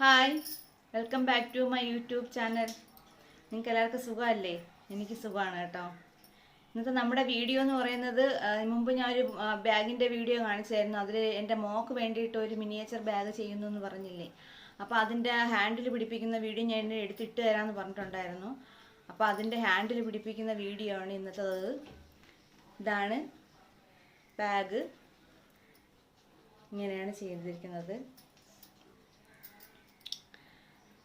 Hi, welcome back to my YouTube channel. നിങ്ങൾക്ക് എല്ലാവർക്കും സുഖമല്ലേ? എനിക്ക് സുഖമാണ് കേട്ടോ. ഇന്നത്തെ നമ്മുടെ വീഡിയോ എന്ന് പറയുന്നത്, മുമ്പ് ഞാനൊരു ബാഗിൻ്റെ വീഡിയോ കാണിച്ചായിരുന്നു. അതിൽ എൻ്റെ മോക്ക് വേണ്ടിയിട്ട് ഒരു മിനിയേച്ചർ ബാഗ് ചെയ്യുന്നു എന്ന് പറഞ്ഞില്ലേ. അപ്പോൾ അതിൻ്റെ ഹാൻഡിൽ പിടിപ്പിക്കുന്ന വീഡിയോ ഞാൻ എടുത്തിട്ട് തരാമെന്ന് പറഞ്ഞിട്ടുണ്ടായിരുന്നു. അപ്പോൾ അതിൻ്റെ ഹാൻഡിൽ പിടിപ്പിക്കുന്ന വീഡിയോ ആണ് ഇന്നത്തേത്. ഇതാണ് ബാഗ്, ഇങ്ങനെയാണ് ചെയ്തിരിക്കുന്നത്.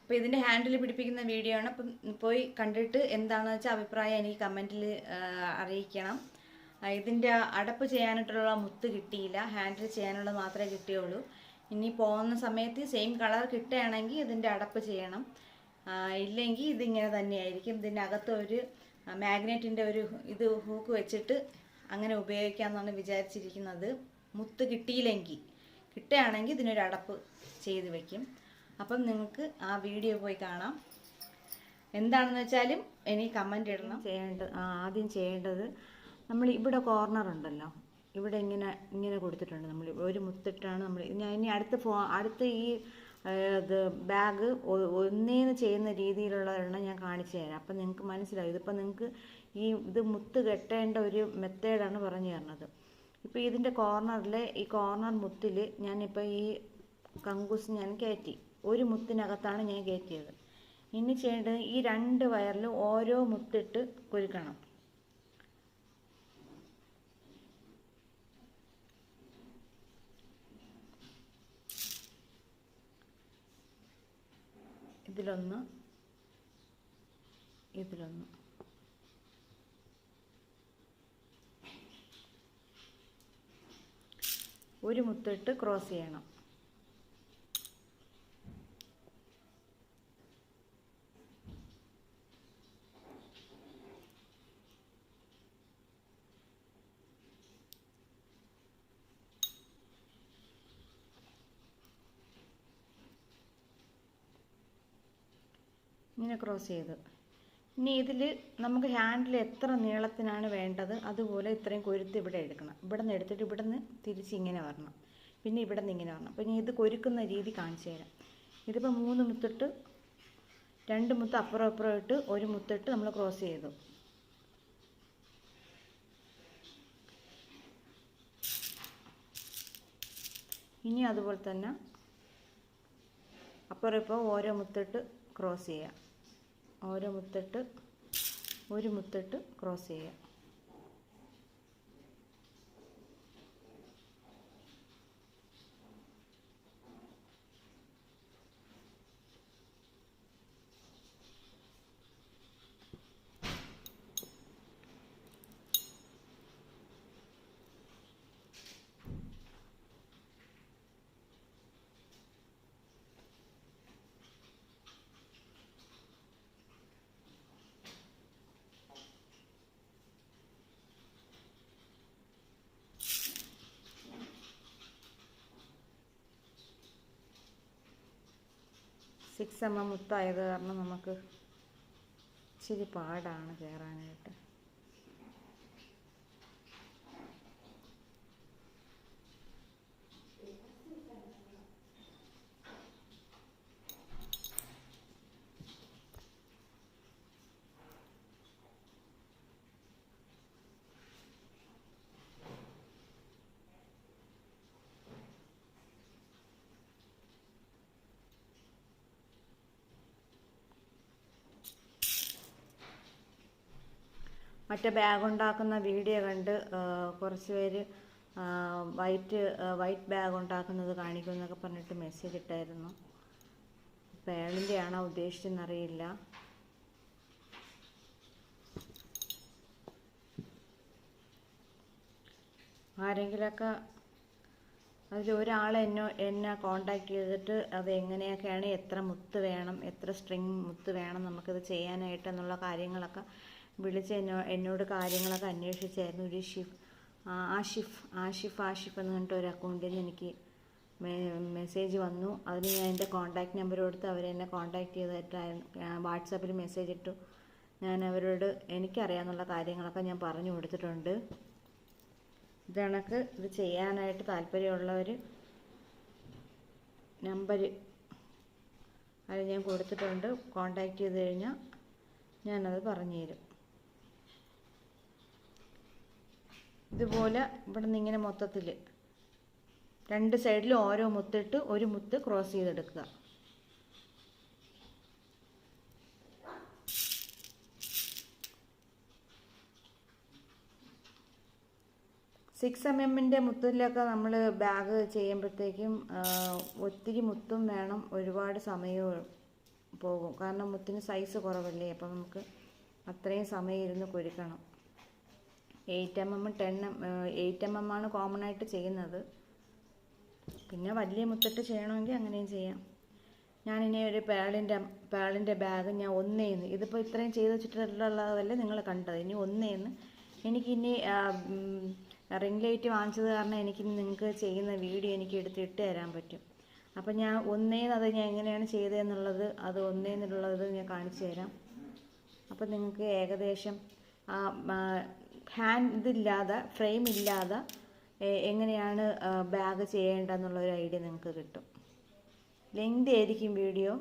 അപ്പോൾ ഇതിൻ്റെ ഹാൻഡിൽ പിടിപ്പിക്കുന്ന വീഡിയോ ആണ്. അപ്പം പോയി കണ്ടിട്ട് എന്താണെന്ന് വെച്ചാൽ അഭിപ്രായം എനിക്ക് കമൻറ്റിൽ അറിയിക്കണം. ഇതിൻ്റെ അടപ്പ് ചെയ്യാനായിട്ടുള്ള മുത്ത് കിട്ടിയില്ല, ഹാൻഡിൽ ചെയ്യാനുള്ളത് മാത്രമേ കിട്ടിയുള്ളൂ. ഇനി പോകുന്ന സമയത്ത് സെയിം കളർ കിട്ടുകയാണെങ്കിൽ ഇതിൻ്റെ അടപ്പ് ചെയ്യണം, ഇല്ലെങ്കിൽ ഇതിങ്ങനെ തന്നെയായിരിക്കും. ഇതിൻ്റെ അകത്ത് ഒരു മാഗ്നറ്റിൻ്റെ ഒരു ഇത് ഹൂക്ക് വെച്ചിട്ട് അങ്ങനെ ഉപയോഗിക്കാമെന്നാണ് വിചാരിച്ചിരിക്കുന്നത്. മുത്ത് കിട്ടിയില്ലെങ്കിൽ, കിട്ടുകയാണെങ്കിൽ ഇതിനൊരു അടപ്പ് ചെയ്ത് വയ്ക്കും. അപ്പം നിങ്ങൾക്ക് ആ വീഡിയോ പോയി കാണാം. എന്താണെന്ന് വെച്ചാലും എനിക്ക് കമൻ്റ് ഇടണം. ആദ്യം ചെയ്യേണ്ടത്, നമ്മൾ ഇവിടെ കോർണർ ഉണ്ടല്ലോ, ഇവിടെ ഇങ്ങനെ കൊടുത്തിട്ടുണ്ട്. നമ്മൾ ഒരു മുത്തിട്ടാണ് നമ്മൾ ഞാൻ ഇനി അടുത്ത ഈ ഇത് ബാഗ് ഒന്നേന്ന് ചെയ്യുന്ന രീതിയിലുള്ളതെണ്ണം ഞാൻ കാണിച്ചു തരാം. അപ്പം നിങ്ങൾക്ക് മനസ്സിലാവും. ഇതിപ്പോൾ നിങ്ങൾക്ക് ഇത് മുത്ത് കെട്ടേണ്ട ഒരു മെത്തേഡാണ് പറഞ്ഞു തരുന്നത്. ഇപ്പോൾ ഇതിൻ്റെ കോർണറിൽ ഈ കോർണർ മുത്തിൽ ഞാനിപ്പോൾ ഈ കങ്കൂസ് ഞാൻ കയറ്റി, ഒരു മുത്തിനകത്താണ് ഞാൻ കയറ്റിയത്. ഇനി ചെയ്യേണ്ടത് ഈ രണ്ട് വയറിൽ ഓരോ മുത്തിട്ട് കൊരുക്കണം. ഇതിലൊന്ന്, ഇതിലൊന്ന്. ഒരു മുത്തിട്ട് ക്രോസ് ചെയ്യണം. ഇങ്ങനെ ക്രോസ് ചെയ്ത്, ഇനി ഇതിൽ നമുക്ക് ഹാൻഡിൽ എത്ര നീളത്തിനാണ് വേണ്ടത് അതുപോലെ ഇത്രയും കൊരുത്ത് ഇവിടെ എടുക്കണം. ഇവിടെ നിന്ന് എടുത്തിട്ട് ഇവിടെ നിന്ന് തിരിച്ച് ഇങ്ങനെ വരണം, പിന്നെ ഇവിടെ നിന്ന് ഇങ്ങനെ വരണം. അപ്പോൾ ഇനി ഇത് കൊരുക്കുന്ന രീതി കാണിച്ചു തരാം. ഇതിപ്പോൾ 3 മുത്തിട്ട് 2 മുത്ത് അപ്പുറം അപ്പുറം ഇട്ട് ഒരു മുത്തിട്ട് നമ്മൾ ക്രോസ് ചെയ്തു. ഇനി അതുപോലെ തന്നെ അപ്പുറം ഇപ്പോൾ ഓരോ മുത്തിട്ട് ക്രോസ് ചെയ്യുക, ഓരോ മുത്തിട്ട് ഒരു മുത്തിട്ട് ക്രോസ് ചെയ്യുക. സിക്സ് mm മുത്തായത് കാരണം നമുക്ക് ഇച്ചിരി പാടാണ് കയറാനായിട്ട്. മറ്റേ ബാഗ് ഉണ്ടാക്കുന്ന വീഡിയോ കണ്ട് കുറച്ച് പേര് വൈറ്റ് ബാഗ് ഉണ്ടാക്കുന്നത് കാണിക്കുമെന്നൊക്കെ പറഞ്ഞിട്ട് മെസ്സേജ് ഇട്ടായിരുന്നു. പേളിൻ്റെ ആണോ ഉദ്ദേശിച്ചെന്നറിയില്ല. ആരെങ്കിലൊക്കെ അതിലൊരാൾ എന്നെ കോണ്ടാക്ട് ചെയ്തിട്ട് അത് എങ്ങനെയൊക്കെയാണ്, എത്ര മുത്ത് വേണം, എത്ര സ്ട്രിങ് മുത്ത് വേണം നമുക്കിത് ചെയ്യാനായിട്ട് എന്നുള്ള കാര്യങ്ങളൊക്കെ വിളിച്ച് എന്നോട് കാര്യങ്ങളൊക്കെ അന്വേഷിച്ചായിരുന്നു. ഒരു ആഷിഫ് എന്ന് പറഞ്ഞിട്ട് ഒരു അക്കൗണ്ടിൽ നിന്ന് എനിക്ക് മെസ്സേജ് വന്നു. അതിന് ഞാൻ എൻ്റെ കോൺടാക്റ്റ് നമ്പർ കൊടുത്ത് അവരെന്നെ കോൺടാക്റ്റ് ചെയ്തിട്ടായിരുന്നു. വാട്സാപ്പിൽ മെസ്സേജ് ഇട്ടു. ഞാൻ അവരോട് എനിക്കറിയാവുന്ന കാര്യങ്ങളൊക്കെ ഞാൻ പറഞ്ഞു കൊടുത്തിട്ടുണ്ട്. ഇത് കണക്ക് ഇത് ചെയ്യാനായിട്ട് താല്പര്യമുള്ളവർ നമ്പർ അത് ഞാൻ കൊടുത്തിട്ടുണ്ട്. കോൺടാക്റ്റ് ചെയ്ത് കഴിഞ്ഞാൽ ഞാനത് പറഞ്ഞു തരും. ഇതുപോലെ ഇവിടെ നിന്ന് ഇങ്ങനെ മൊത്തത്തിൽ 2 സൈഡിലും ഓരോ മുത്തിട്ട് ഒരു മുത്ത് ക്രോസ് ചെയ്തെടുക്കുക. സിക്സ് MM മുത്തിലൊക്കെ നമ്മൾ ബാഗ് ചെയ്യുമ്പോഴത്തേക്കും ഒത്തിരി മുത്തും വേണം, ഒരുപാട് സമയവും പോകും. കാരണം മുത്തിന് സൈസ് കുറവല്ലേ, അപ്പം നമുക്ക് അത്രയും സമയം ഇരുന്ന് കൊരുക്കണം. 8mm 8mm ആണ് കോമൺ ആയിട്ട് ചെയ്യുന്നത്. പിന്നെ വലിയ മുത്തിട്ട് ചെയ്യണമെങ്കിൽ അങ്ങനെയും ചെയ്യാം. ഞാനിനി ഒരു പേളിൻ്റെ ബാഗ് ഞാൻ ഒന്നേന്ന്, ഇതിപ്പോൾ ഇത്രയും ചെയ്ത് വെച്ചിട്ടുള്ളതല്ലേ നിങ്ങൾ കണ്ടത്. ഇനി ഒന്നേന്ന് എനിക്കിനി റിംഗ് ലൈറ്റ് വാങ്ങിച്ചത് കാരണം എനിക്കിനി നിങ്ങൾക്ക് ചെയ്യുന്ന വീഡിയോ എനിക്ക് എടുത്തിട്ട് തരാൻ പറ്റും. അപ്പം ഞാൻ ഒന്നേന്ന് അത് ഞാൻ എങ്ങനെയാണ് ചെയ്തതെന്നുള്ളത്, അത് ഒന്നേന്നുള്ളത് ഞാൻ കാണിച്ചു തരാം. അപ്പം നിങ്ങൾക്ക് ഏകദേശം ഇതില്ലാതെ, ഫ്രെയിം ഇല്ലാതെ എങ്ങനെയാണ് ബാഗ് ചെയ്യേണ്ടതെന്നുള്ളൊരു ഐഡിയ നിങ്ങൾക്ക് കിട്ടും. ലെങ്ത് ആയിരിക്കും വീഡിയോ.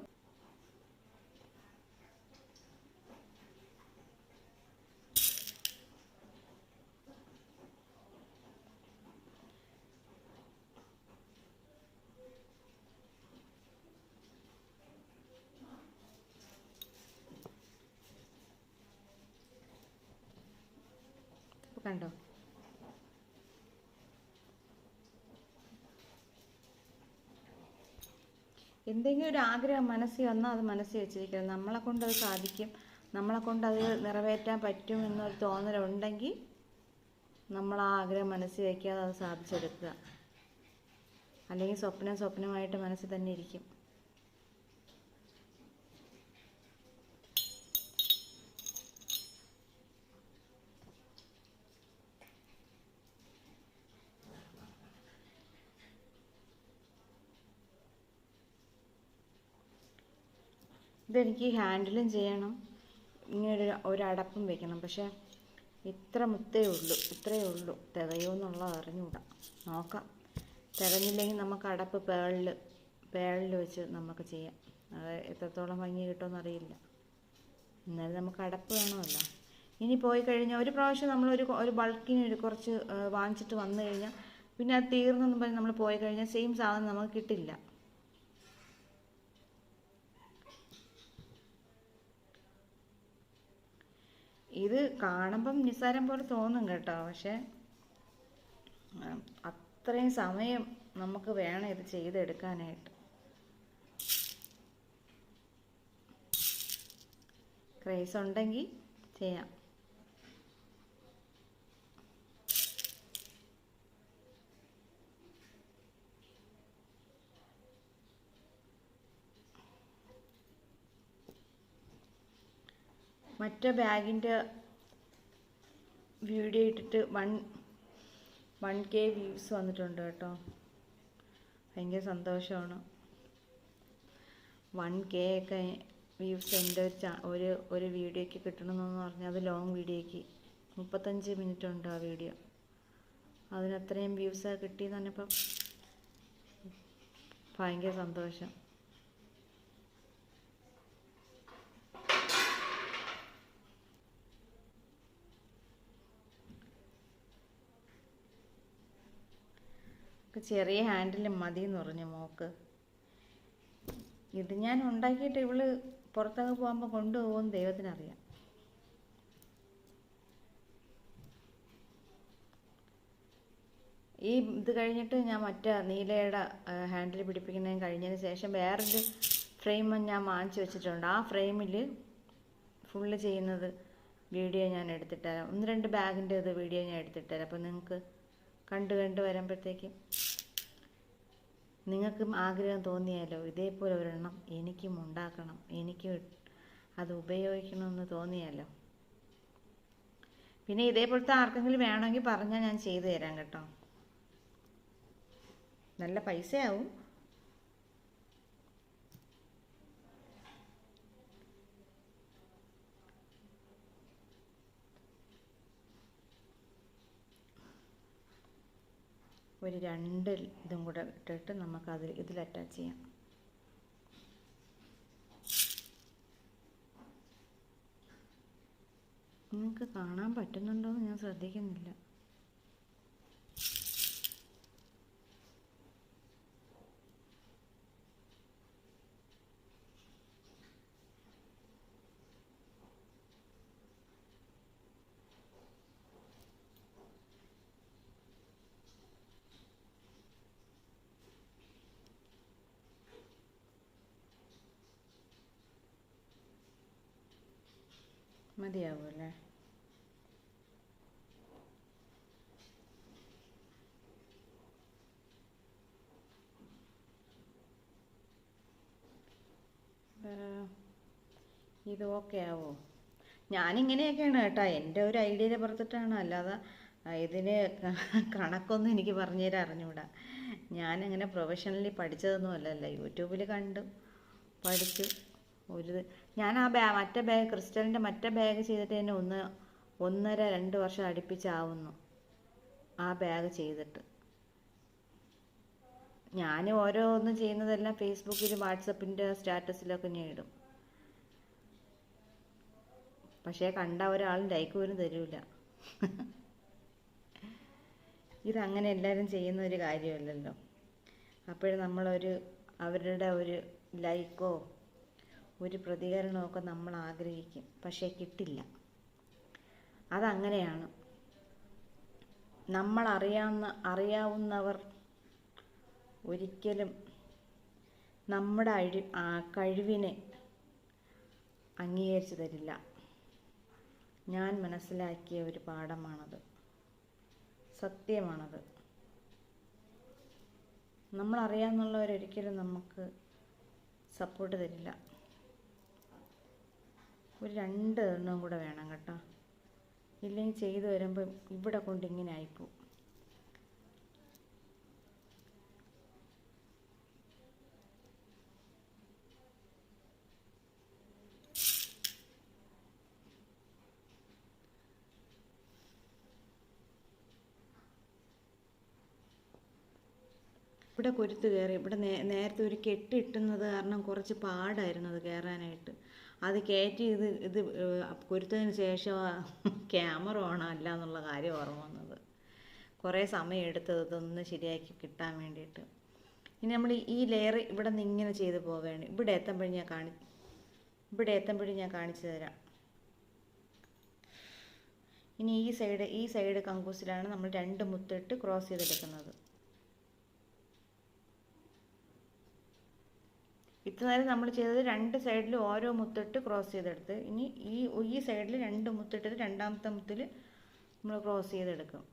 കണ്ടോ? എന്തെങ്കിലും ഒരു ആഗ്രഹം മനസ്സിൽ വന്നാൽ അത് മനസ്സിൽ വെച്ചിരിക്കണം. നമ്മളെ കൊണ്ട് അത് സാധിക്കും, നമ്മളെ കൊണ്ട് അത് നിറവേറ്റാൻ പറ്റും എന്നൊരു തോന്നലുണ്ടെങ്കിൽ നമ്മൾ ആ ആഗ്രഹം മനസ്സിൽ വയ്ക്കാതെ അത് സാധിച്ചെടുക്കുക. അല്ലെങ്കിൽ സ്വപ്നമായിട്ട് മനസ്സിൽ തന്നെ ഇരിക്കും. ഇതെനിക്ക് ഹാൻഡിലും ചെയ്യണം, ഇങ്ങനെ ഒരു അടപ്പും വെക്കണം. പക്ഷേ ഇത്രയേ ഉള്ളൂ. തികയുമെന്നുള്ളത് അറിഞ്ഞുകൂടാ, നോക്കാം. തികഞ്ഞില്ലെങ്കിൽ നമുക്ക് അടപ്പ് പേളിൽ വെച്ച് നമുക്ക് ചെയ്യാം. അത് എത്രത്തോളം ഭംഗി കിട്ടുമെന്ന് അറിയില്ല. എന്നാലും നമുക്ക് അടപ്പ് വേണമല്ലോ. ഇനി പോയി കഴിഞ്ഞാൽ ഒരു പ്രാവശ്യം നമ്മൾ ഒരു ബൾക്കിന് കുറച്ച് വാങ്ങിച്ചിട്ട് വന്നു കഴിഞ്ഞാൽ പിന്നെ അത് തീർന്നെന്ന് പറഞ്ഞ് നമ്മൾ പോയി കഴിഞ്ഞാൽ സെയിം സാധനം നമുക്ക് കിട്ടില്ല. ഇത് കാണുമ്പം നിസ്സാരം പോലെ തോന്നും കേട്ടോ, പക്ഷെ അത്രയും സമയം നമുക്ക് വേണം ഇത് ചെയ്തെടുക്കാനായിട്ട്. ക്രേസ് ഉണ്ടെങ്കിൽ ചെയ്യാം. മറ്റേ ബാഗിൻ്റെ വീഡിയോ ഇട്ടിട്ട് 1K വ്യൂസ് വന്നിട്ടുണ്ട് കേട്ടോ. ഭയങ്കര സന്തോഷമാണ്. 1K ഒക്കെ വ്യൂസ് എൻ്റെ ഒരു വീഡിയോയ്ക്ക് കിട്ടണമെന്ന് പറഞ്ഞാൽ അത് ലോങ് വീഡിയോയ്ക്ക് 35 മിനിറ്റ് ഉണ്ട് ആ വീഡിയോ. അതിനത്രയും വ്യൂസ് കിട്ടിയെന്ന് പറഞ്ഞപ്പം ഭയങ്കര സന്തോഷം. ചെറിയ ഹാൻഡിൽ മതി എന്ന് പറഞ്ഞു മോക്ക്. ഇത് ഞാൻ ഉണ്ടാക്കിയിട്ട് ഇവള് പുറത്തൊക്കെ പോകുമ്പോൾ കൊണ്ടുപോകുമെന്ന് ദൈവത്തിനറിയാം. ഇത് കഴിഞ്ഞിട്ട് ഞാൻ മറ്റേ നീലയുടെ ഹാൻഡിൽ പിടിപ്പിക്കുന്നതിന് കഴിഞ്ഞതിന് ശേഷം വേറൊരു ഫ്രെയിം ഞാൻ വാങ്ങിച്ചു വെച്ചിട്ടുണ്ട്. ആ ഫ്രെയിമിൽ ഫുള്ള് ചെയ്യുന്നത് വീഡിയോ ഞാൻ എടുത്തിട്ടുതരാം. 1-2 ബാഗിൻ്റെ വീഡിയോ ഞാൻ എടുത്തിട്ടുതരാം. അപ്പോൾ നിങ്ങൾക്ക് കണ്ട് വരുമ്പോഴത്തേക്കും നിങ്ങൾക്കും ആഗ്രഹം തോന്നിയാലോ ഇതേപോലെ ഒരെണ്ണം എനിക്കും ഉണ്ടാക്കണം, എനിക്കും അത് ഉപയോഗിക്കണമെന്ന് തോന്നിയാലോ. പിന്നെ ഇതേപോലത്തെ ആർക്കെങ്കിലും വേണമെങ്കിൽ പറഞ്ഞാൽ ഞാൻ ചെയ്തു തരാം കേട്ടോ. നല്ല പൈസയാവും. ഒരു 2 ഇതും കൂടെ ഇട്ടിട്ട് നമുക്കതിൽ അറ്റാച്ച് ചെയ്യാം. നിങ്ങൾക്ക് കാണാൻ പറ്റുന്നുണ്ടോ എന്ന് ഞാൻ ശ്രദ്ധിക്കുന്നില്ല. മതിയാവും അല്ലേ? ഇത് ഓക്കെ ആവോ? ഞാനിങ്ങനെയൊക്കെയാണ് കേട്ടോ, എൻ്റെ ഒരു ഐഡിയയിൽ പുറത്തിട്ടാണ്, അല്ലാതെ ഇതിന് കണക്കൊന്നും എനിക്ക് പറഞ്ഞു തരാൻ അറിഞ്ഞൂടാ. ഞാനങ്ങനെ പ്രൊഫഷണലി പഠിച്ചതൊന്നും അല്ലല്ലോ, യൂട്യൂബിൽ കണ്ടു പഠിച്ചു. ഞാൻ ആ മറ്റേ ബാഗ്, ക്രിസ്റ്റലിൻ്റെ മറ്റേ ബാഗ് ചെയ്തിട്ട് തന്നെ 1.5-2 വർഷം അടുപ്പിച്ചാവുന്നു ആ ബാഗ് ചെയ്തിട്ട്. ഞാൻ ഓരോന്നും ചെയ്യുന്നതെല്ലാം ഫേസ്ബുക്കിലും വാട്സപ്പിൻ്റെ സ്റ്റാറ്റസിലൊക്കെ ഞാൻ ഇടും. പക്ഷേ കണ്ട ഒരാളും ലൈക്ക് പോലും തരൂല. ഇതങ്ങനെ എല്ലാവരും ചെയ്യുന്ന ഒരു കാര്യമല്ലല്ലോ. അപ്പോഴും അവരുടെ ഒരു ലൈക്കോ ഒരു പ്രതികരണമൊക്കെ നമ്മൾ ആഗ്രഹിക്കും, പക്ഷേ കിട്ടില്ല. അതങ്ങനെയാണ്. അറിയാവുന്നവർ ഒരിക്കലും നമ്മുടെ കഴിവിനെ അംഗീകരിച്ചു തരില്ല. ഞാൻ മനസ്സിലാക്കിയ ഒരു പാഠമാണത്, സത്യമാണത്. നമ്മളറിയാവുന്നവരൊരിക്കലും നമുക്ക് സപ്പോർട്ട് തരില്ല. ഒരു 2 എണ്ണം കൂടെ വേണം കേട്ടോ, ഇല്ലെങ്കിൽ ചെയ്തു വരുമ്പം ഇവിടെ കൊണ്ട് ഇങ്ങനെ ആയിപ്പോവും. ഇവിടെ കുരുത്ത് കയറി. ഇവിടെ നേരത്തെ ഒരു കെട്ട് ഇട്ടുന്നത് കാരണം കുറച്ച് പാടായിരുന്നു അത് കയറാനായിട്ട്. അത് കയറ്റി ഇത് കുരുത്തതിന് ശേഷം ക്യാമറ ഓണല്ല എന്നുള്ള കാര്യം ഓർമ്മ വന്നത്. കുറേ സമയം എടുത്തത് ഇതൊന്ന് ശരിയാക്കി കിട്ടാൻ വേണ്ടിയിട്ട്. ഇനി നമ്മൾ ഈ ലെയർ ഇവിടെ നിന്ന് ഇങ്ങനെ ചെയ്ത് പോവുകയാണ്. ഇവിടെ എത്തുമ്പോഴും ഞാൻ കാണിച്ചു തരാം. ഇനി ഈ സൈഡ് കങ്കൂസിലാണ് നമ്മൾ 2 മുത്തിട്ട് ക്രോസ് ചെയ്തെടുക്കുന്നത്. ഇത്ര നേരം നമ്മൾ ചെയ്തത് 2 സൈഡിലും ഓരോ മുത്തിട്ട് ക്രോസ് ചെയ്തെടുത്ത്, ഇനി ഈ സൈഡിൽ 2 മുത്തിട്ടിട്ട് രണ്ടാമത്തെ മുത്തിൽ നമ്മൾ ക്രോസ് ചെയ്തെടുക്കും.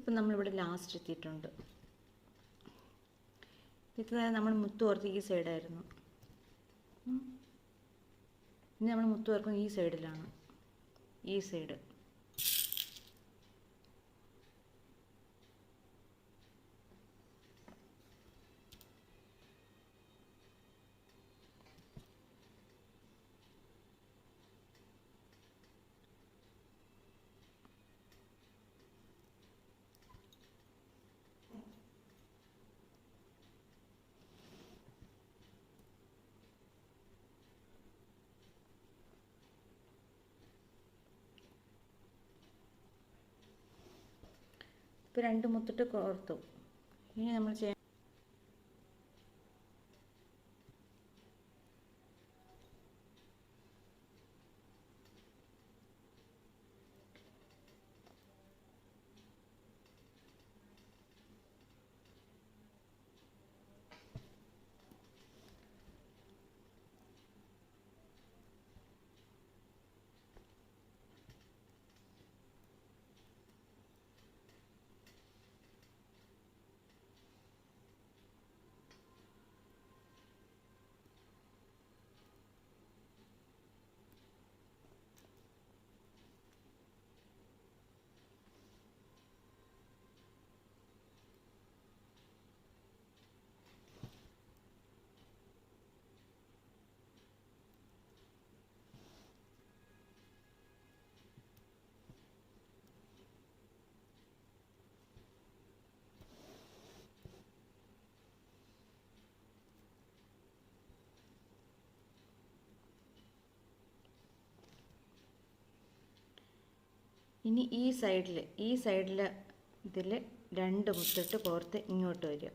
ഇപ്പം നമ്മളിവിടെ ലാസ്റ്റ് എത്തിയിട്ടുണ്ട്. ഇത്ര നമ്മൾ മുത്ത് കോർത്ത് ഈ സൈഡായിരുന്നു. ഇനി നമ്മൾ മുത്ത് കോർക്കുന്നത് ഈ സൈഡിലാണ്, ഈ സൈഡ്. ഇപ്പോൾ 2 മുത്തിട്ട് കോർത്തു. ഇനി നമ്മൾ ചെയ്യാൻ ഇനി ഈ സൈഡിൽ ഇതിൽ 2 മുത്തിട്ട് കോർത്ത് ഇങ്ങോട്ട് വരിക.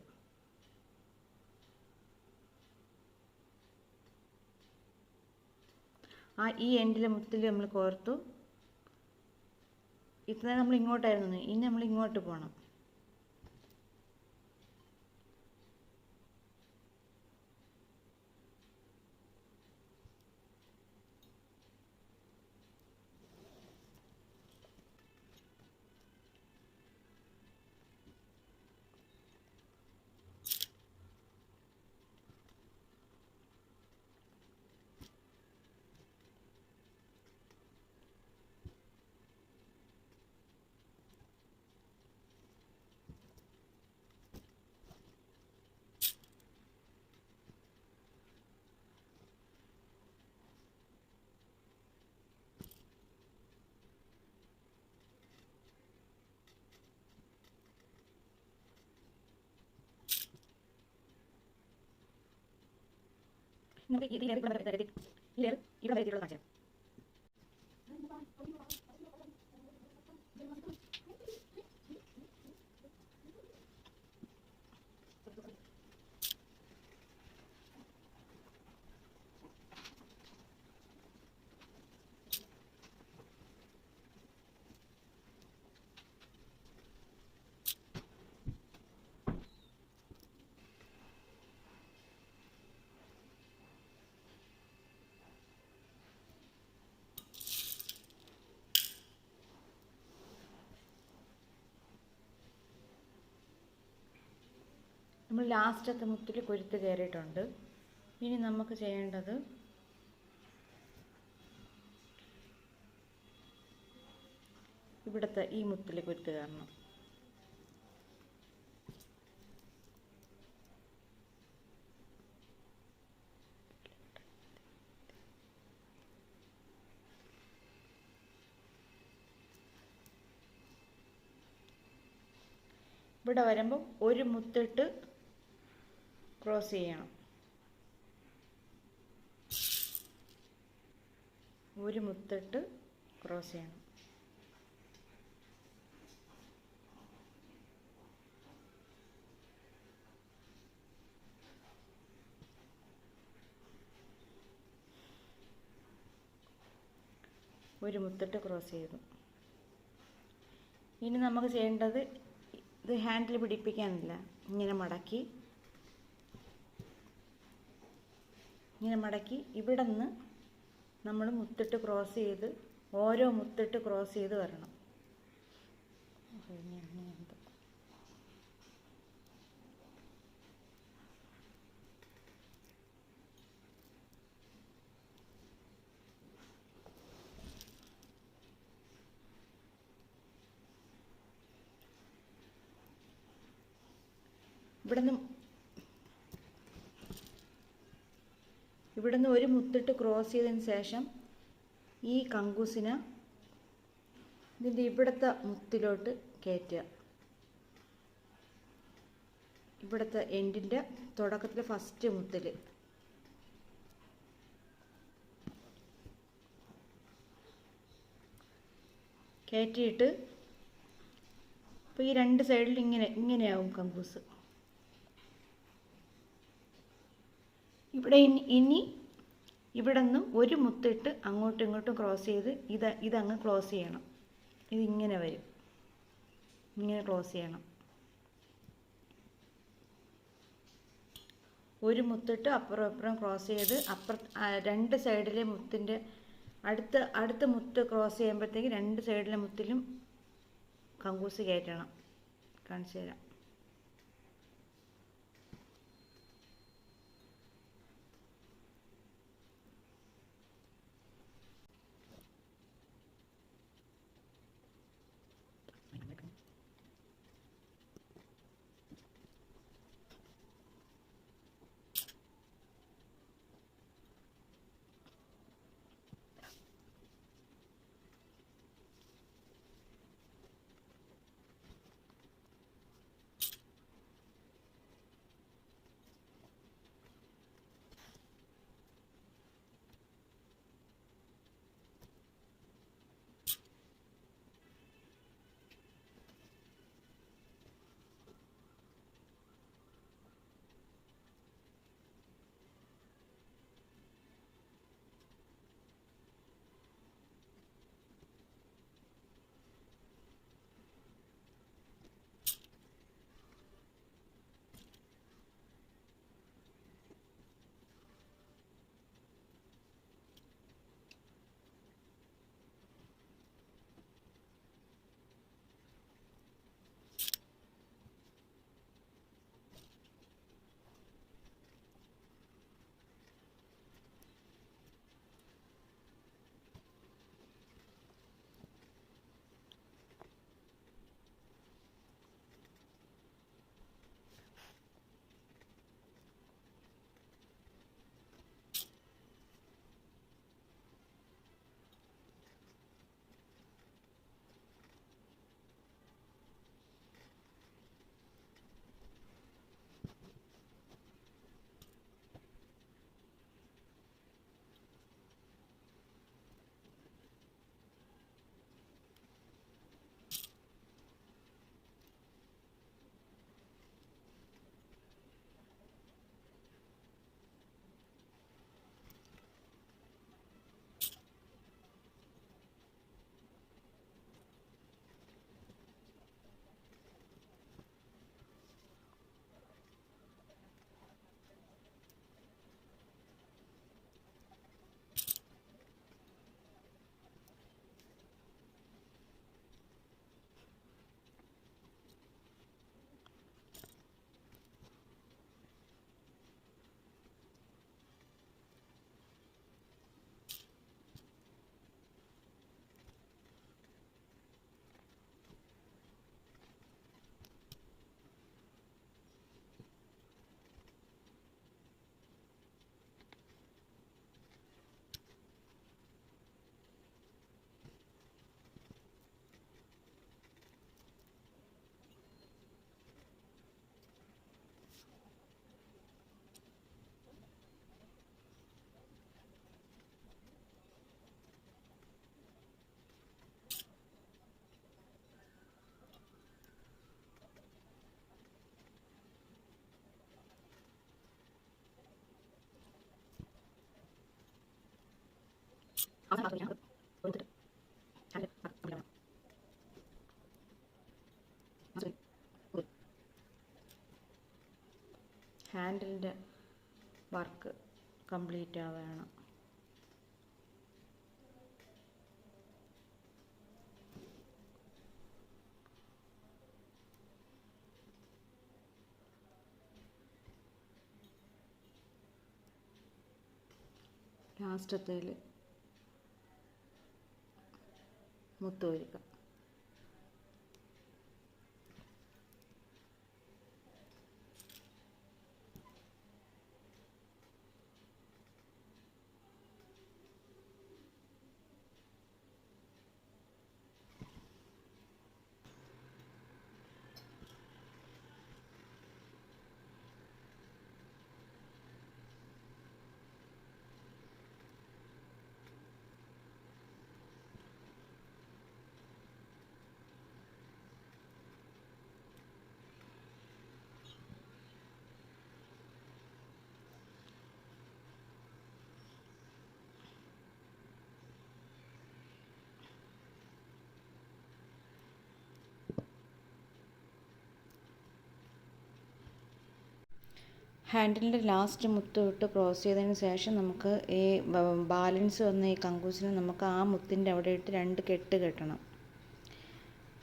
ഈ എൻഡിലെ മുത്തിൽ നമ്മൾ കോർത്തു. ഇത്ര നമ്മൾ ഇങ്ങോട്ടായിരുന്നു, ഇനി നമ്മൾ ഇങ്ങോട്ട് പോകണം. നമുക്ക് ഈ ലെയർ ഇവിടെ വരെ ഈ ലെയർ ഇവിടെ വരെ എത്തിയിട്ടുള്ളത് കാണിച്ചു. നമ്മൾ ലാസ്റ്റത്തെ മുത്തിൽ കൊരുത്ത് കയറിയിട്ടുണ്ട്. ഇനി നമുക്ക് ചെയ്യേണ്ടത് ഇവിടുത്തെ ഈ മുത്തിൽ കൊരുത്ത് കയറണം. ഇവിടെ വരുമ്പോൾ ഒരു മുത്തിട്ട് ക്രോസ് ചെയ്യണം. ഒരു മുത്തിട്ട് ക്രോസ് ചെയ്യണം. ഒരു മുത്തിട്ട് ക്രോസ് ചെയ്തു. ഇനി നമുക്ക് ചെയ്യേണ്ടത് ഇത് ഹാൻഡിൽ പിടിപ്പിക്കാനില്ല. ഇങ്ങനെ മടക്കി ഇവിടെ നിന്ന് നമ്മൾ മുത്തിട്ട് ക്രോസ് ചെയ്ത് ഓരോ മുത്തിട്ട് ക്രോസ് ചെയ്ത് വരണം. ഇവിടുന്ന് ഒരു മുത്തിട്ട് ക്രോസ് ചെയ്തതിന് ശേഷം ഈ കങ്കൂസിനെ ഇതിൻ്റെ ഇവിടുത്തെ മുത്തിലോട്ട് കയറ്റുക. ഇവിടുത്തെ എൻഡിൻ്റെ തുടക്കത്തിൽ ഫസ്റ്റ് മുത്തിൽ കയറ്റിയിട്ട് ഇപ്പോൾ ഈ രണ്ട് സൈഡിൽ ഇങ്ങനെയാവും കങ്കൂസ്. ഇവിടെ ഇനി ഇവിടെ നിന്നും ഒരു മുത്തിട്ട് അങ്ങോട്ടും ഇങ്ങോട്ടും ക്രോസ് ചെയ്ത് ഇതങ്ങ് ക്ലോസ് ചെയ്യണം. ഇതിങ്ങനെ വരും, ഇങ്ങനെ ക്ലോസ് ചെയ്യണം. ഒരു മുത്തിട്ട് അപ്പുറം അപ്പുറം ക്രോസ് ചെയ്ത് രണ്ട് സൈഡിലെ മുത്തിൻ്റെ അടുത്ത മുത്ത് ക്രോസ് ചെയ്യുമ്പോഴത്തേക്ക് രണ്ട് സൈഡിലെ മുത്തിലും കങ്കൂസ് കയറ്റണം. കാണിച്ചു തരാം. ഹാൻഡിലിൻ്റെ വർക്ക് കംപ്ലീറ്റ് ആവുകയാണ്. ലാസ്റ്റത്തേൽ മുത്ത് ഒരുക്കുക. ഹാൻഡിലിൻ്റെ ലാസ്റ്റ് മുത്ത് ഇട്ട് ക്രോസ് ചെയ്തതിന് ശേഷം നമുക്ക് ഈ ബാലൻസ് വന്ന ഈ കങ്കൂസിന് നമുക്ക് ആ മുത്തിൻ്റെ അവിടെ ഇട്ട് 2 കെട്ട് കെട്ടണം.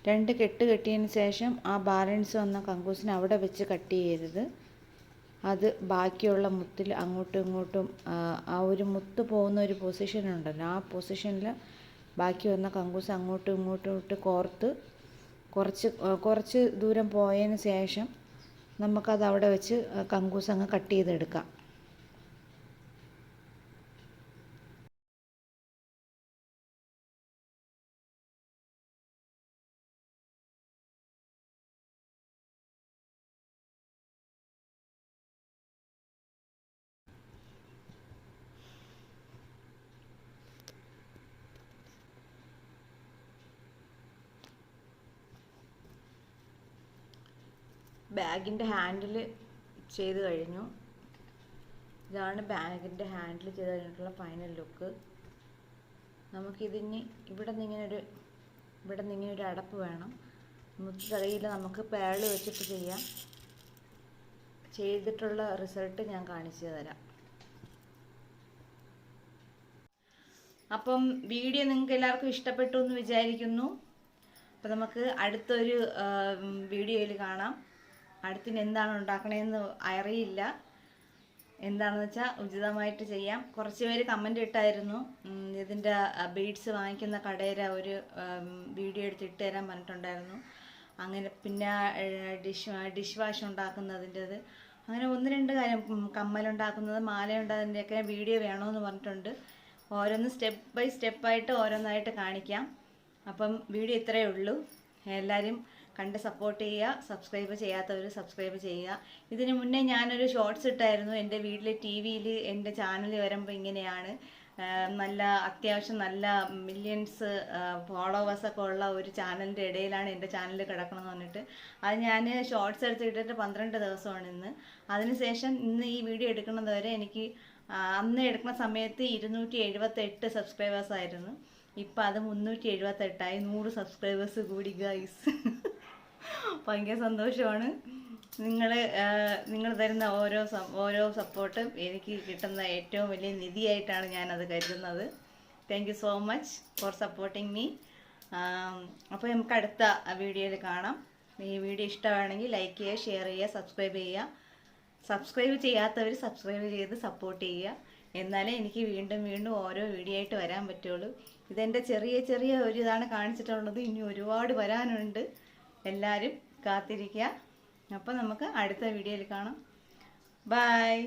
2 കെട്ട് കെട്ടിയതിന് ശേഷം ആ ബാലൻസ് വന്ന കങ്കൂസിന് അവിടെ വെച്ച് കട്ട് ചെയ്യരുത്. അത് ബാക്കിയുള്ള മുത്തിൽ അങ്ങോട്ടും ഇങ്ങോട്ടും ആ ഒരു മുത്ത് പോകുന്ന ഒരു പൊസിഷൻ ഉണ്ടല്ലോ, ആ പൊസിഷനിൽ ബാക്കി വന്ന കങ്കൂസ് അങ്ങോട്ടും ഇങ്ങോട്ടും ഇട്ട് കോർത്ത് കുറച്ച് ദൂരം പോയതിന് ശേഷം നമുക്കത് അവിടെ വെച്ച് കങ്കൂസ് അങ്ങ് കട്ട് ചെയ്തെടുക്കാം. ബാഗിൻ്റെ ഹാൻഡിൽ ചെയ്ത് കഴിഞ്ഞു. ഇതാണ് ബാഗിൻ്റെ ഹാൻഡിൽ ചെയ്ത് കഴിഞ്ഞിട്ടുള്ള ഫൈനൽ ലുക്ക്. നമുക്കിതിന് ഇവിടെ നിന്ന് ഒരു അടപ്പ് വേണം. മുത്ത് തടയിൽ നമുക്ക് പേള് വെച്ചിട്ട് ചെയ്യാം. ചെയ്തിട്ടുള്ള റിസൾട്ട് ഞാൻ കാണിച്ചു തരാം. അപ്പം വീഡിയോ നിങ്ങൾക്ക് എല്ലാവർക്കും ഇഷ്ടപ്പെട്ടു എന്ന് വിചാരിക്കുന്നു. അപ്പം നമുക്ക് അടുത്തൊരു വീഡിയോയിൽ കാണാം. അടുത്തിന് എന്താണ് ഉണ്ടാക്കണതെന്ന് അറിയില്ല. എന്താണെന്ന് വെച്ചാൽ ഉചിതമായിട്ട് ചെയ്യാം. കുറച്ച് പേര് കമൻ്റ് ഇട്ടായിരുന്നു, ഇതിൻ്റെ ബീഡ്സ് വാങ്ങിക്കുന്ന കടയുടെ ഒരു വീഡിയോ എടുത്ത് ഇട്ട് തരാൻ പറഞ്ഞിട്ടുണ്ടായിരുന്നു. അങ്ങനെ പിന്നെ ഡിഷ് വാഷ് ഉണ്ടാക്കുന്നതിൻ്റെത്, അങ്ങനെ 1-2 കാര്യം, കമ്മലുണ്ടാക്കുന്നത്, മാല ഉണ്ടാകുന്നതിൻ്റെയൊക്കെ വീഡിയോ വേണമെന്ന് പറഞ്ഞിട്ടുണ്ട്. ഓരോന്ന് സ്റ്റെപ്പ് ബൈ സ്റ്റെപ്പായിട്ട് ഓരോന്നായിട്ട് കാണിക്കാം. അപ്പം വീഡിയോ ഇത്രയേ ഉള്ളൂ. എല്ലാവരും കണ്ട് സപ്പോർട്ട് ചെയ്യുക. സബ്സ്ക്രൈബ് ചെയ്യാത്തവർ സബ്സ്ക്രൈബ് ചെയ്യുക. ഇതിന് മുന്നേ ഞാനൊരു ഷോർട്സ് ഇട്ടായിരുന്നു. എൻ്റെ വീട്ടിലെ TV-യിൽ എൻ്റെ ചാനൽ വരുമ്പോൾ ഇങ്ങനെയാണ്. നല്ല അത്യാവശ്യം നല്ല മില്യൺസ് ഫോളോവേഴ്സൊക്കെ ഉള്ള ഒരു ചാനലിൻ്റെ ഇടയിലാണ് എൻ്റെ ചാനൽ കിടക്കണമെന്ന് പറഞ്ഞിട്ട് അത് ഞാൻ ഷോർട്സ് എടുത്തിട്ടിട്ട് 12 ദിവസമാണ് ഇന്ന്. അതിനുശേഷം ഇന്ന് ഈ വീഡിയോ എടുക്കുന്നത് വരെ എനിക്ക് അന്ന് എടുക്കുന്ന സമയത്ത് 278 സബ്സ്ക്രൈബേഴ്സ് ആയിരുന്നു. ഇപ്പം അത് 378ആയി. 100 സബ്സ്ക്രൈബേഴ്സ് കൂടി ഗൈസ്. ഭയങ്കര സന്തോഷമാണ്. നിങ്ങൾ തരുന്ന ഓരോ സപ്പോർട്ടും എനിക്ക് കിട്ടുന്ന ഏറ്റവും വലിയ നിധിയായിട്ടാണ് ഞാനത് കരുതുന്നത്. Thank you so much for supporting me. അപ്പോൾ നമുക്ക് അടുത്ത വീഡിയോയിൽ കാണാം. ഈ വീഡിയോ ഇഷ്ടമാണെങ്കിൽ ലൈക്ക് ചെയ്യുക, ഷെയർ ചെയ്യുക, സബ്സ്ക്രൈബ് ചെയ്യുക. സബ്സ്ക്രൈബ് ചെയ്യാത്തവർ സബ്സ്ക്രൈബ് ചെയ്ത് സപ്പോർട്ട് ചെയ്യുക. എന്നാലേ എനിക്ക് വീണ്ടും ഓരോ വീഡിയോ ആയിട്ട് വരാൻ പറ്റുള്ളൂ. ഇതെൻ്റെ ചെറിയ ഒരു ഇതാണ് കാണിച്ചിട്ടുള്ളത്. ഇനി ഒരുപാട് വരാനുണ്ട്. എല്ലാവരും കാത്തിരിക്കുക. അപ്പോൾ നമുക്ക് അടുത്ത വീഡിയോയിൽ കാണാം. ബൈ.